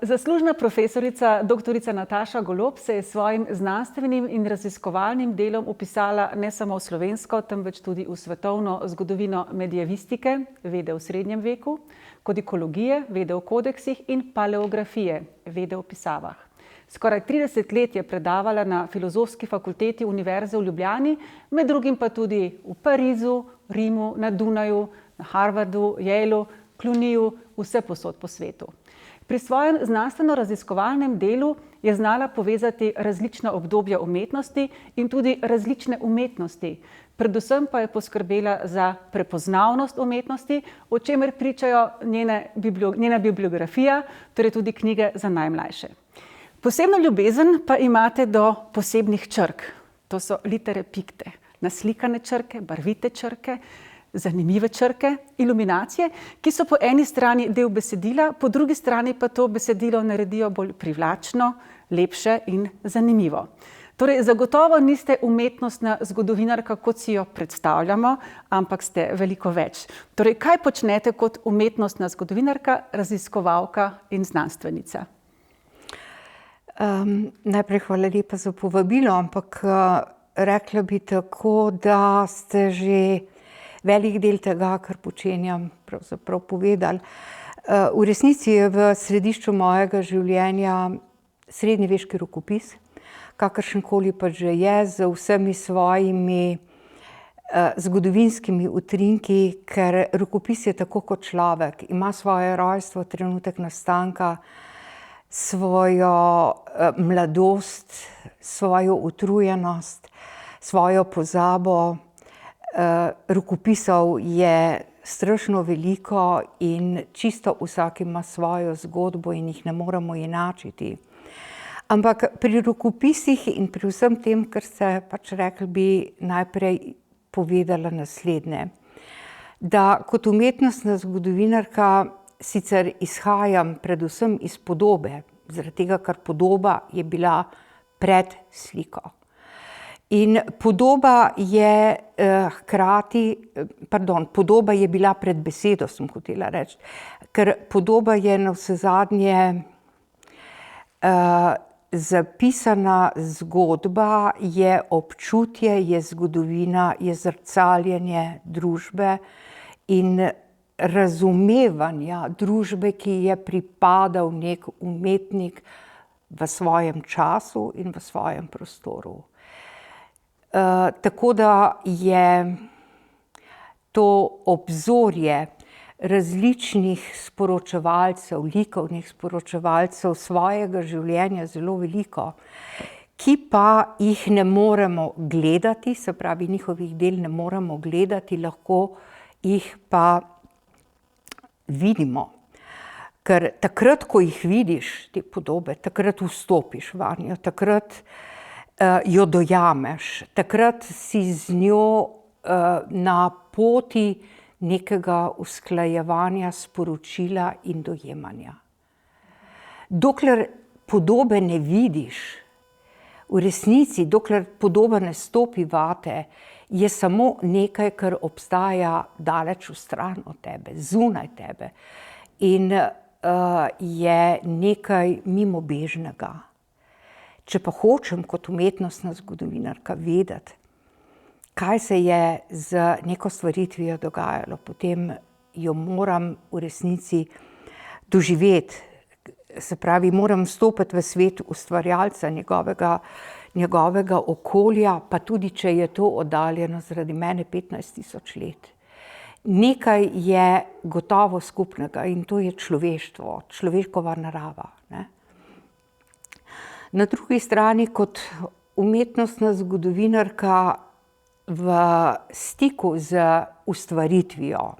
Zaslužna profesorica dr. Nataša Golob se je s svojim znanstvenim in raziskovalnim delom vpisala ne samo v slovensko, temveč tudi v svetovno zgodovino medievistike, vede v srednjem veku, kodikologije, vede o kodeksih in paleografije, vede o pisavah. Skoraj 30 let je predavala na Filozofski fakulteti Univerze v Ljubljani, med drugim pa tudi v Parizu, Rimu, na Dunaju, na Harvardu, Yaleu, Clunyju, vsepovsod po svetu. Pri svojem znanstveno-raziskovalnem delu je znala povezati različna obdobja umetnosti in tudi različne umetnosti. Predvsem pa je poskrbela za prepoznavnost umetnosti, o čemer pričajo njena bibliografija, torej tudi knjige za najmlajše. Posebno ljubezen pa imate do posebnih črk. To so litere picte, naslikane črke, barvite črke, zanimive črke, iluminacije, ki so po eni strani del besedila, po drugi strani pa to besedilo naredijo bolj privlačno, lepše in zanimivo. Torej, zagotovo niste umetnostna zgodovinarka, kot si jo predstavljamo, ampak ste veliko več. Torej, kaj počnete kot umetnostna zgodovinarka, raziskovalka in znanstvenica? Najprej hvala lepa za povabilo, ampak rekla bi tako, da ste že velik del tega, kar počenjam, pravzaprav povedali. V resnici je v središču mojega življenja srednjeveški rokopis, kakršenkoli pa že je, z vsemi svojimi zgodovinskimi utrinki, ker rokopis je tako kot človek, ima svoje rojstvo, trenutek nastanka, svojo mladost, svojo utrujenost, svojo pozabo. Rokopisov je strašno veliko in čisto vsak ima svojo zgodbo in jih ne moremo enačiti. Ampak pri rokopisih in pri vsem tem, kar ste pač rekli, bi najprej povedala naslednje. Da kot umetnostna zgodovinarka sicer izhajam predvsem iz podobe, zaradi tega, ker podoba je bila pred sliko. In podoba je podoba je bila pred besedo, sem hotela reči. Ker podoba je navsezadnje zapisana zgodba, je občutje, je zgodovina, je zrcaljenje družbe in razumevanja družbe, ki je pripadal nek umetnik v svojem času in v svojem prostoru. Tako da je to obzorje različnih sporočevalcev, likovnih sporočevalcev svojega življenja zelo veliko, ki pa jih ne moremo gledati, se pravi, njihovih del ne moremo gledati, lahko jih pa vidimo. Ker takrat, ko jih vidiš, te podobe, takrat vstopiš vanjo, takrat jo dojameš, takrat si z njo na poti nekega usklajevanja sporočila in dojemanja. Dokler podobe ne vidiš, v resnici, dokler podoba ne stopi vate, je samo nekaj, kar obstaja daleč vstran od tebe, zunaj tebe. In je nekaj mimobežnega. Če pa hočem kot umetnostna zgodovinarka vedeti, kaj se je z neko stvaritvijo dogajalo, potem jo moram v resnici doživeti. Se pravi, moram stopiti v svet ustvarjalca, njegovega okolja, pa tudi, če je to oddaljeno zaradi mene 15.000 let. Nekaj je gotovo skupnega in to je človeštvo, človekova narava, ne. Na drugi strani, kot umetnostna zgodovinarka v stiku z ustvaritvijo,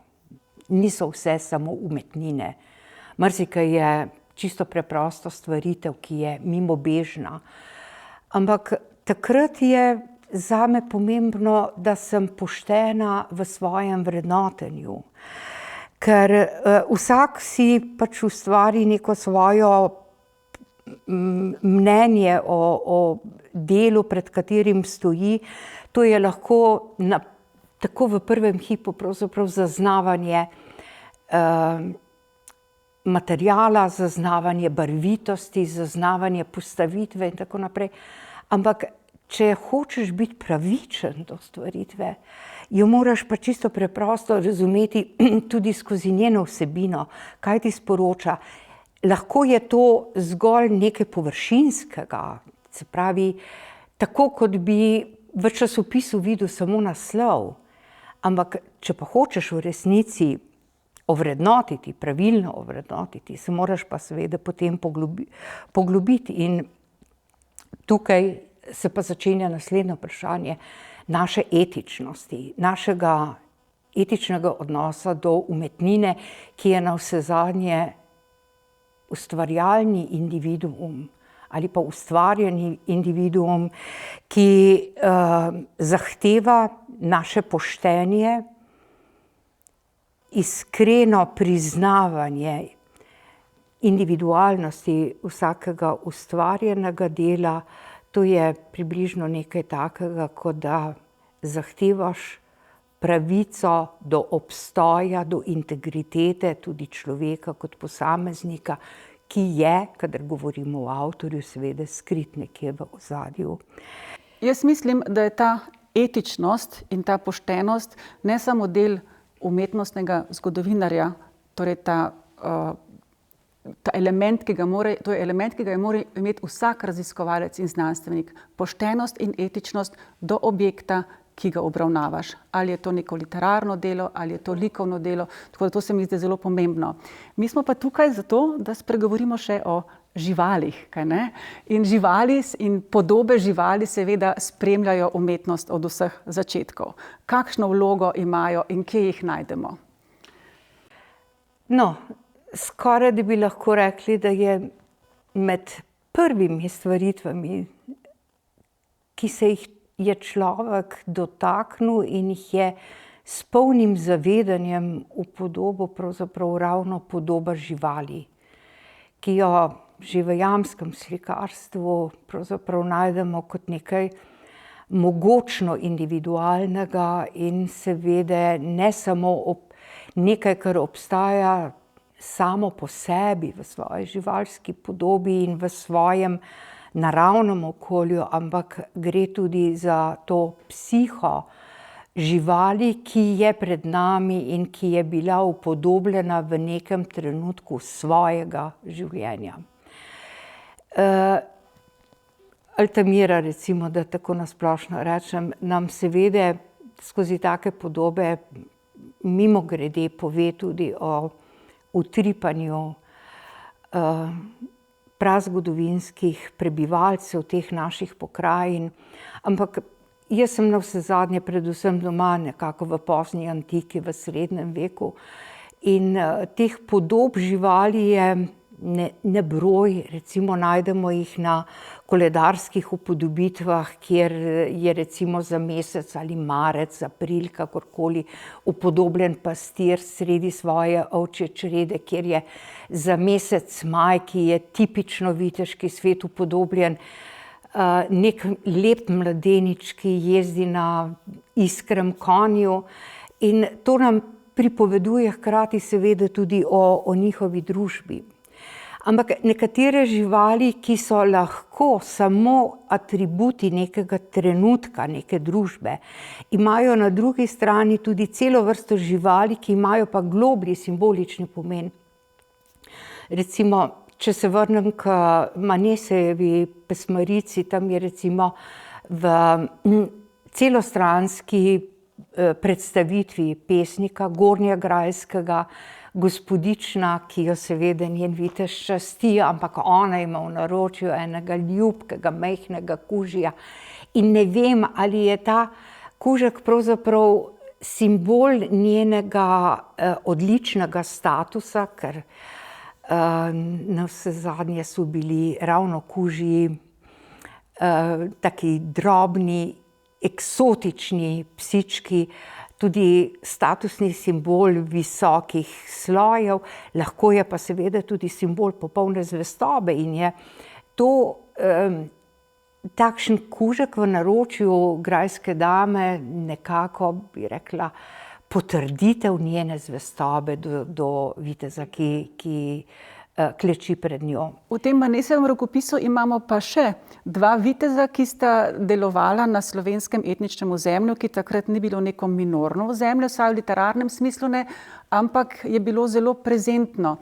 niso vse samo umetnine. Marsikaj je čisto preprosto stvaritev, ki je mimobežna. Ampak takrat je zame pomembno, da sem poštena v svojem vrednotenju. Ker vsak si pač ustvari neko svojo mnenje o delu, pred katerim stoji. To je lahko tako v prvem hipu pravzaprav zaznavanje materijala, zaznavanje barvitosti, zaznavanje postavitve in tako naprej. Ampak če hočeš biti pravičen do stvaritve, jo moraš pa čisto preprosto razumeti tudi skozi njeno vsebino, kaj ti sporoča. Lahko je to zgolj nekaj površinskega, se pravi, tako kot bi v časopisu videl samo naslov. Ampak če pa hočeš v resnici ovrednotiti, pravilno ovrednotiti, se moraš pa seveda potem poglobiti. In tukaj se pa začenja naslednje vprašanje naše etičnosti, našega etičnega odnosa do umetnine, ki je navsezadnje ustvarjalni individuum ali pa ustvarjeni individuum, ki zahteva naše poštenje, iskreno priznavanje individualnosti vsakega ustvarjenega dela. To je približno nekaj takega, kot da zahtevaš pravico do obstoja, do integritete tudi človeka kot posameznika, ki je, kadar govorimo o avtorju, seveda skrit nekje v ozadju. Jaz mislim, da je ta etičnost in ta poštenost ne samo del umetnostnega zgodovinarja, torej ta element, to je element, ki ga mora imeti vsak raziskovalec in znanstvenik. Poštenost in etičnost do objekta, ki ga obravnavaš. Ali je to neko literarno delo, ali je to likovno delo. Tako da to se mi zdi zelo pomembno. Mi smo pa tukaj zato, da spregovorimo še o živalih, kaj ne? In živali in podobe živali seveda spremljajo umetnost od vseh začetkov. Kakšno vlogo imajo in kje jih najdemo? No, skoraj da bi lahko rekli, da je med prvimi stvaritvami, ki se jih je človek dotaknil in jih je s polnim zavedanjem upodobil pravzaprav ravno podoba živali, ki jo že v jamskem slikarstvu pravzaprav najdemo kot nekaj mogočno individualnega in seveda ne samo nekaj, kar obstaja samo po sebi v svoji živalski podobi in v svojem naravnem okolju, ampak gre tudi za to psiho živali, ki je pred nami in ki je bila upodobljena v nekem trenutku svojega življenja. Altamira, recimo, da tako na splošno rečem, nam seveda skozi take podobe mimogrede pove tudi o utripanju prazgodovinskih prebivalcev teh naših pokrajin. Ampak jaz sem navsezadnje predvsem doma nekako v pozni antiki, v srednjem veku. In teh podob živali je nebroj, recimo najdemo jih na koledarskih upodobitvah, kjer je recimo za mesec ali marec, april, kakorkoli upodobljen pastir sredi svoje ovčje črede, kjer je za mesec maj, ki je tipično viteški svet, upodobljen nek lep mladenič, ki jezdi na iskrem konju. In to nam pripoveduje hkrati seveda tudi o njihovi družbi. Ampak nekatere živali, ki so lahko samo atributi nekega trenutka, neke družbe, imajo na drugi strani tudi celo vrsto živali, ki imajo pa globlji simbolični pomen. Recimo, če se vrnem k Manesejevi pesmarici, tam je recimo v celostranski predstavitvi pesnika Gornjegrajskega gospodična, ki jo seveda njen vitez časti, ampak ona ima v naročju enega ljubkega, majhnega kužija. In ne vem, ali je ta kužek pravzaprav simbol njenega odličnega statusa, ker navsezadnje so bili ravno kužiji taki drobni, eksotični psički, tudi statusni simbol visokih slojev, lahko je pa seveda tudi simbol popolne zvestobe in je to takšen kužek v naročju grajske dame nekako, bi rekla, potrditev njene zvestobe do viteza, ki kleči pred njo. V tem Manessovem rokopisu imamo pa še dva viteza, ki sta delovala na slovenskem etničnem ozemlju, ki takrat ni bilo neko minorno ozemlje, vsaj v literarnem smislu ne, ampak je bilo zelo prezentno.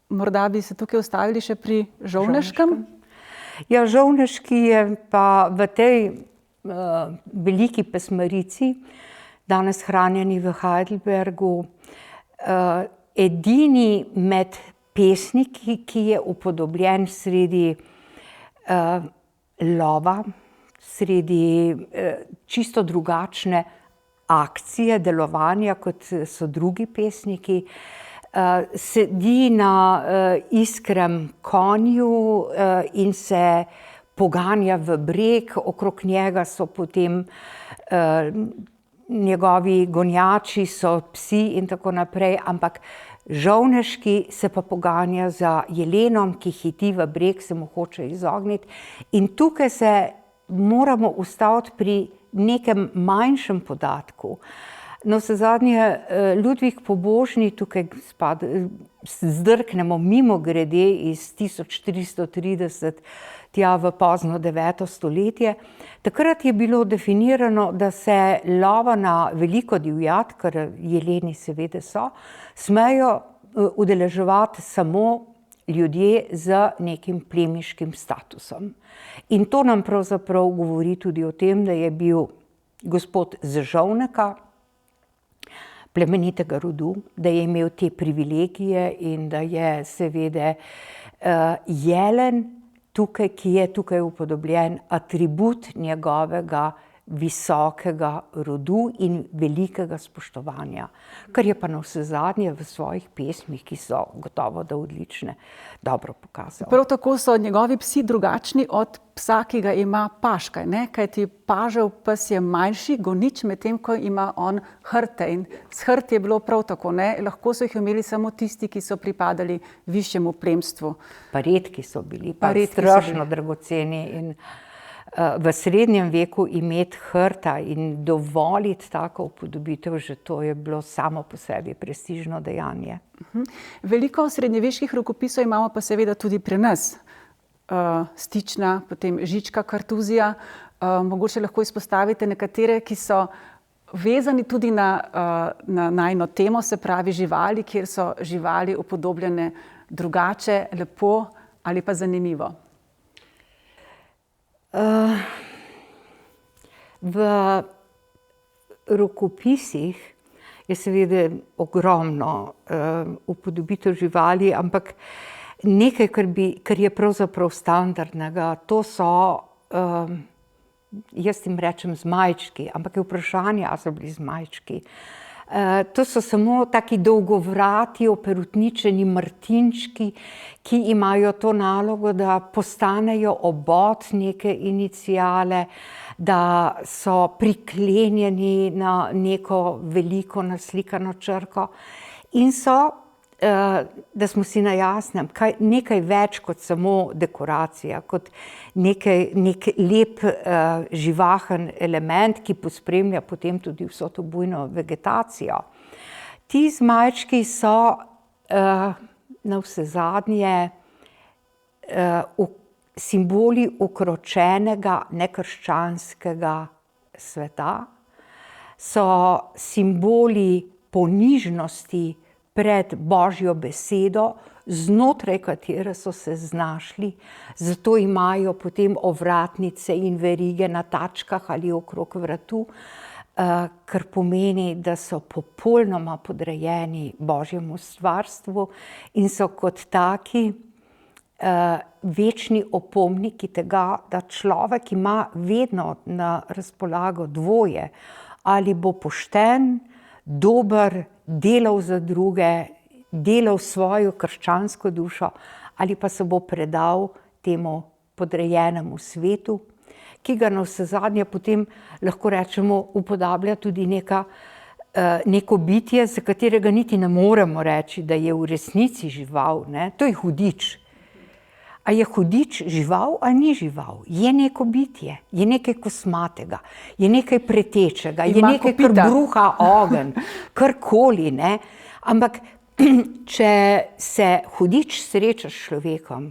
Morda bi se tukaj ustavili še pri Žovneškem? Ja, Žovneški je pa v tej veliki pesmarici, danes hranjeni v Heidelbergu, edini med pesniki, ki je upodobljen sredi lova, sredi čisto drugačne akcije, delovanja, kot so drugi pesniki. Sedi na iskrem konju in se poganja v breg, okrog njega so potem njegovi gonjači, so psi in tako naprej, ampak Žovneški se pa poganja za jelenom, ki hiti v breg, se mu hoče izogniti. In tukaj se moramo ustaviti pri nekem manjšem podatku. Navsezadnje Ludvik Pobožni, tukaj zdrknemo mimogrede iz 1430 tja v pozno 9. stoletje. Takrat je bilo definirano, da se lova na veliko divjad, kar jeleni seveda so, smejo udeleževati samo ljudje z nekim plemiškim statusom. In to nam pravzaprav govori tudi o tem, da je bil gospod z Žovneka, plemenitega rodu, da je imel te privilegije in da je seveda jelen tukaj, ki je tukaj upodobljen, atribut njegovega visokega rodu in velikega spoštovanja, kar je pa navsezadnje v svojih pesmih, ki so gotovo da odlične, dobro pokazal. Prav tako so njegovi psi drugačni od psa, ki ga ima Paška, ne? Kajti pažev pes je manjši, gonič, medtem ko ima on hrte. In s hrt je bilo prav tako, ne? Lahko so jih imeli samo tisti, ki so pripadali višjemu plemstvu. Pa redki so bili, pa strašno dragoceni. In v srednjem veku imeti hrta in dovoliti tako upodobitev, že to je bilo samo po sebi prestižno dejanje. Veliko srednjeveških rokopisov imamo pa seveda tudi pri nas. Stična, potem Žička Kartuzija. Mogoče lahko izpostavite nekatere, ki so vezani tudi na najino temo, se pravi živali, kjer so živali upodobljene drugače, lepo ali pa zanimivo. V rokopisih je seveda ogromno upodobitev živali, ampak nekaj, kar je pravzaprav standardnega, to so, jaz jim rečem zmajčki, ampak je vprašanje, ali so bili zmajčki. To so samo taki dolgovrati, operutničeni martinčki, ki imajo to nalogo, da postanejo obod neke iniciale, da so priklenjeni na neko veliko naslikano črko in so, da smo si na jasnem, nekaj več kot samo dekoracija, kot nek lep živahen element, ki pospremlja potem tudi vso to bujno vegetacijo. Ti zmajčki so navsezadnje simboli ukročenega nekrščanskega sveta, so simboli ponižnosti pred Božjo besedo, znotraj katere so se znašli, zato imajo potem ovratnice in verige na tačkah ali okrog vratu, kar pomeni, da so popolnoma podrejeni Božjemu stvarstvu in so kot taki večni opomniki tega, da človek ima vedno na razpolago dvoje, ali bo pošten, dober, delal za druge, delal svojo krščansko dušo, ali pa se bo predal temu podrejenemu svetu, ki ga navsezadnje potem, lahko rečemo, upodablja tudi neko bitje, za katerega niti ne moremo reči, da je v resnici žival, ne? To je hudič. A je hudič žival, a ni žival? Je neko bitje, je nekaj kosmatega, je nekaj pretečega, je nekaj, kar bruha ogenj, karkoli, ne. Ampak če se hudič sreča s človekom,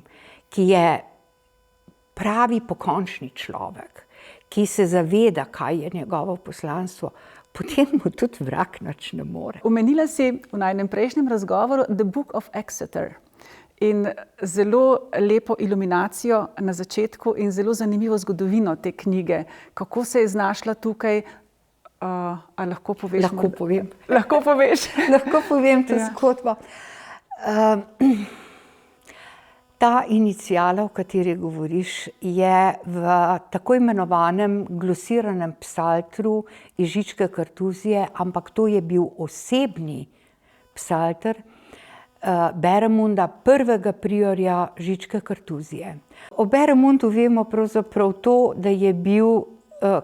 ki je pravi pokončni človek, ki se zaveda, kaj je njegovo poslanstvo, potem mu tudi vrag nič ne more. Omenila si v najinem prejšnjem razgovoru The Book of Exeter. In zelo lepo iluminacijo na začetku in zelo zanimivo zgodovino te knjige. Kako se je znašla tukaj? A lahko poveš? Lahko povem. Lahko poveš? Lahko povem to zgodbo. Ta iniciala, o kateri govoriš, je v tako imenovanem glosiranem psaltru iz Žičke Kartuzije, ampak to je bil osebni psalter Beremunda, prvega priorja Žičke Kartuzije. O Beremundu vemo pravzaprav to, da je bil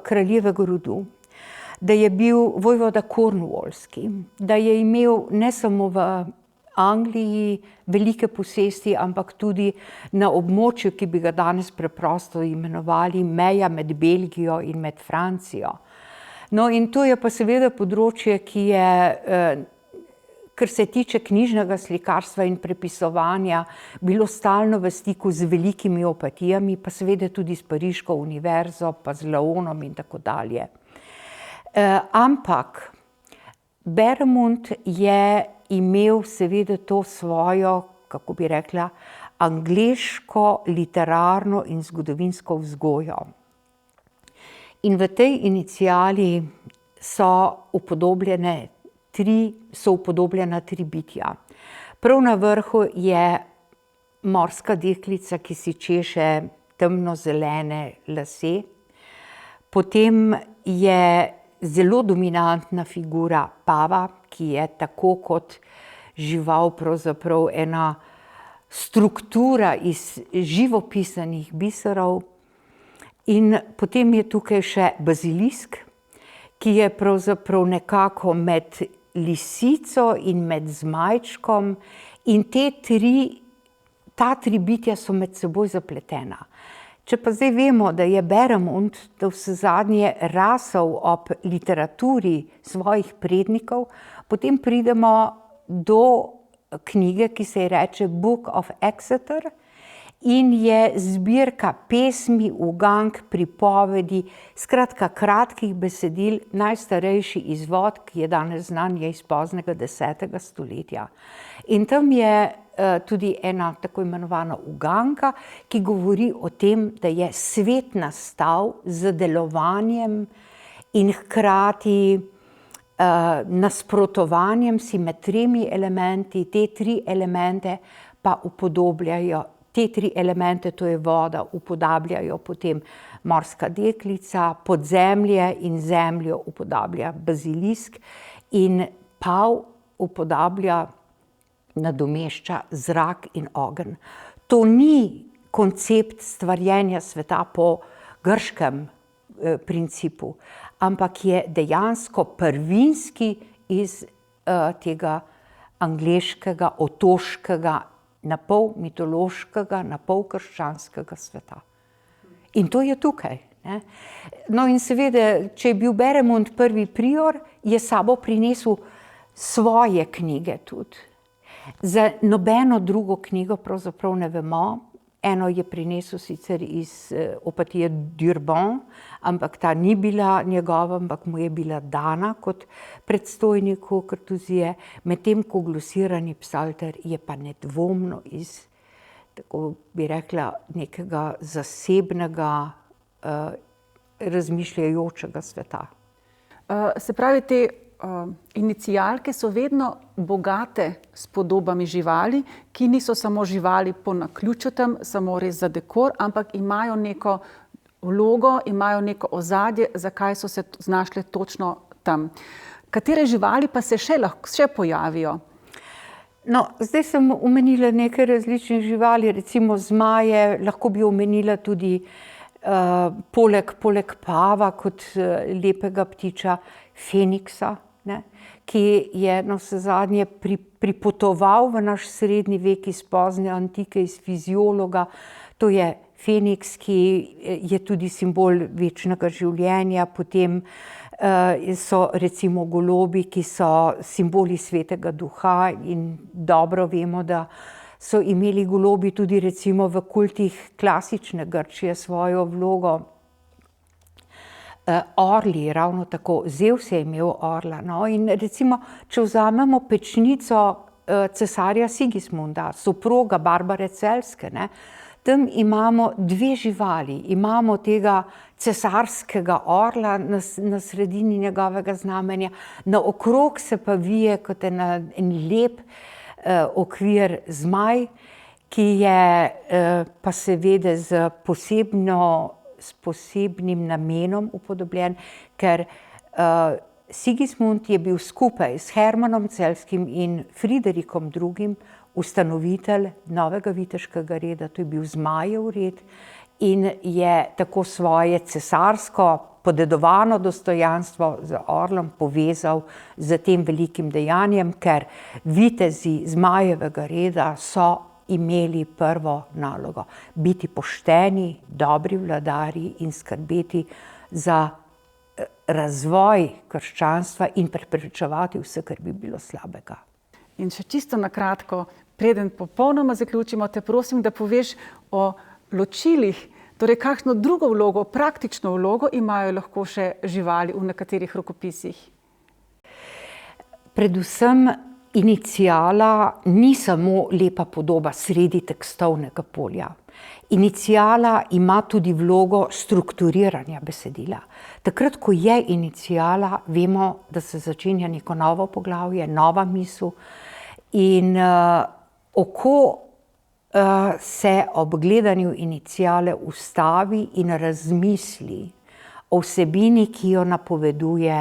kraljevega rodu, da je bil vojvoda Cornwallski, da je imel ne samo v Angliji velike posesti, ampak tudi na območju, ki bi ga danes preprosto imenovali meja med Belgijo in med Francijo. No, in to je pa seveda področje, ki je kar se tiče knjižnega slikarstva in prepisovanja, bilo stalno v stiku z velikimi opatijami, pa seveda tudi s Pariško univerzo, pa z Laonom in tako dalje. Ampak Beremund je imel seveda to svojo, kako bi rekla, angleško, literarno in zgodovinsko vzgojo. In v tej iniciali so upodobljena tri bitja. Prav na vrhu je morska deklica, ki si češe temnozelene lase. Potem je zelo dominantna figura pava, ki je tako kot žival pravzaprav ena struktura iz živopisanih biserov. In potem je tukaj še bazilisk, ki je pravzaprav nekako med lisico in med zmajčkom, in ta tri bitja so med seboj zapletena. Če pa zdaj vemo, da je Beremund navsezadnje rasel ob literaturi svojih prednikov, potem pridemo do knjige, ki se ji reče Book of Exeter, in je zbirka pesmi, ugank, pripovedi, skratka kratkih besedil, najstarejši izvod, ki je danes znan, je iz poznega 10. stoletja. In tam je tudi ena tako imenovana uganka, ki govori o tem, da je svet nastal z delovanjem in hkrati nasprotovanjem si med tremi elementi. Te tri elemente pa upodobljajo, te tri elemente, to je voda, upodabljajo potem morska deklica, podzemlje in zemljo upodablja bazilisk in pav upodablja, nadomešča zrak in ogenj. To ni koncept stvarjenja sveta po grškem principu, ampak je dejansko prvinski iz tega angleškega, otoškega, na pol mitološkega, na pol krščanskega sveta. In to je tukaj, ne. No, in seveda, če je bil Beremund prvi prior, je s sabo prinesel svoje knjige tudi. Za nobeno drugo knjigo pravzaprav ne vemo. Eno je prinesel sicer iz opatije D'Urban, ampak ta ni bila njegova, ampak mu je bila dana kot predstojniku Kartuzije, medtem ko glosirani psalter je pa nedvomno iz, tako bi rekla, nekega zasebnega, razmišljajočega sveta. Se pravi, te inicialke so vedno bogate s podobami živali, ki niso samo živali po naključju tam, samo res za dekor, ampak imajo neko vlogo, imajo neko ozadje, zakaj so se znašle točno tam. Katere živali pa se še pojavijo? No, zdaj sem omenila nekaj različnih živali, recimo zmaje, lahko bi omenila tudi poleg pava kot lepega ptiča, feniksa, ne, ki je navsezadnje pripotoval v naš srednji vek iz pozne antike, iz fiziologa. To je Feniks, ki je tudi simbol večnega življenja, potem so recimo golobi, ki so simboli svetega duha in dobro vemo, da so imeli golobi tudi recimo v kultih klasične Grčije svojo vlogo. Orli, ravno tako, Zevs je imel orla, no, in recimo, če vzamemo pečnico cesarja Sigismunda, soproga Barbare Celjske, ne, tam imamo dve živali, imamo tega cesarskega orla na sredini njegovega znamenja, naokrog se pa vije kot en lep okvir zmaj, ki je pa seveda s posebnim namenom upodobljen, ker Sigismund je bil skupaj s Hermanom Celjskim in Friderikom II. Ustanovitelj novega viteškega reda, to je bil Zmajev red, in je tako svoje cesarsko podedovano dostojanstvo z orlom povezal z tem velikim dejanjem, ker vitezi Zmajevega reda so imeli prvo nalogo: biti pošteni, dobri vladarji in skrbeti za razvoj krščanstva in preprečevati vse, kar bi bilo slabega. In še čisto na kratko, preden popolnoma zaključimo, te prosim, da poveš o ločilih, torej kakšno drugo vlogo, praktično vlogo imajo lahko še živali v nekaterih rokopisih. Predvsem iniciala ni samo lepa podoba sredi tekstovnega polja. Iniciala ima tudi vlogo strukturiranja besedila. Takrat, ko je iniciala, vemo, da se začenja neko novo poglavje, nova misel, in oko se ob gledanju iniciale ustavi in razmisli o vsebini, ki jo napoveduje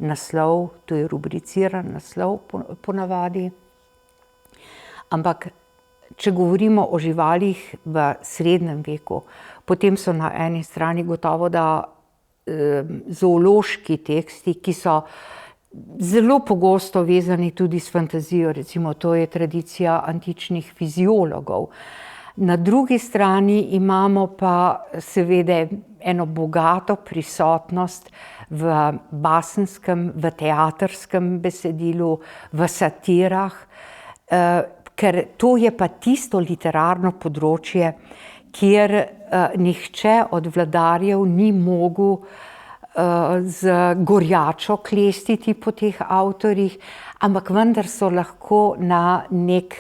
naslov, to je rubriciran naslov ponavadi. Ampak če govorimo o živalih v srednjem veku, potem so na eni strani gotovo da zoološki teksti, ki so zelo pogosto vezani tudi s fantazijo, recimo to je tradicija antičnih fiziologov. Na drugi strani imamo pa seveda eno bogato prisotnost v basenskem, v teatrskem besedilu, v satirah, ker to je pa tisto literarno področje, kjer nihče od vladarjev ni mogel z gorjačo klestiti po teh avtorjih, ampak vendar so lahko na nek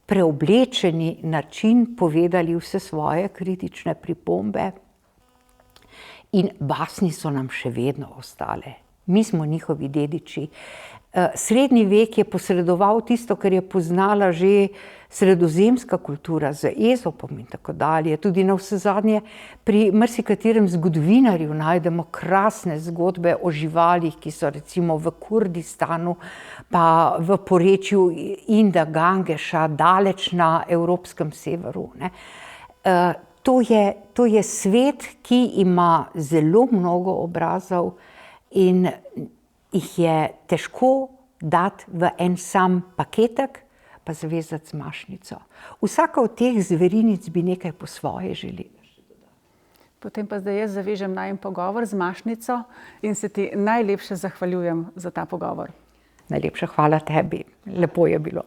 preoblečeni način povedali vse svoje kritične pripombe. In basni so nam še vedno ostale. Mi smo njihovi dediči. Srednji vek je posredoval tisto, kar je poznala že sredozemska kultura z Ezopom in tako dalje. Tudi navsezadnje pri marsikaterem zgodovinarju najdemo krasne zgodbe o živalih, ki so recimo v Kurdistanu, pa v porečju Inda Gangeša, daleč na evropskem severu, ne. To je svet, ki ima zelo mnogo obrazov in jih je težko dati v en sam paketek, pa zvezati z mašnico. Vsaka od teh zverinic bi nekaj po svoje želela. Potem pa zdaj jaz zavežem najin pogovor z mašnico in se ti najlepše zahvaljujem za ta pogovor. Najlepša hvala tebi. Lepo je bilo.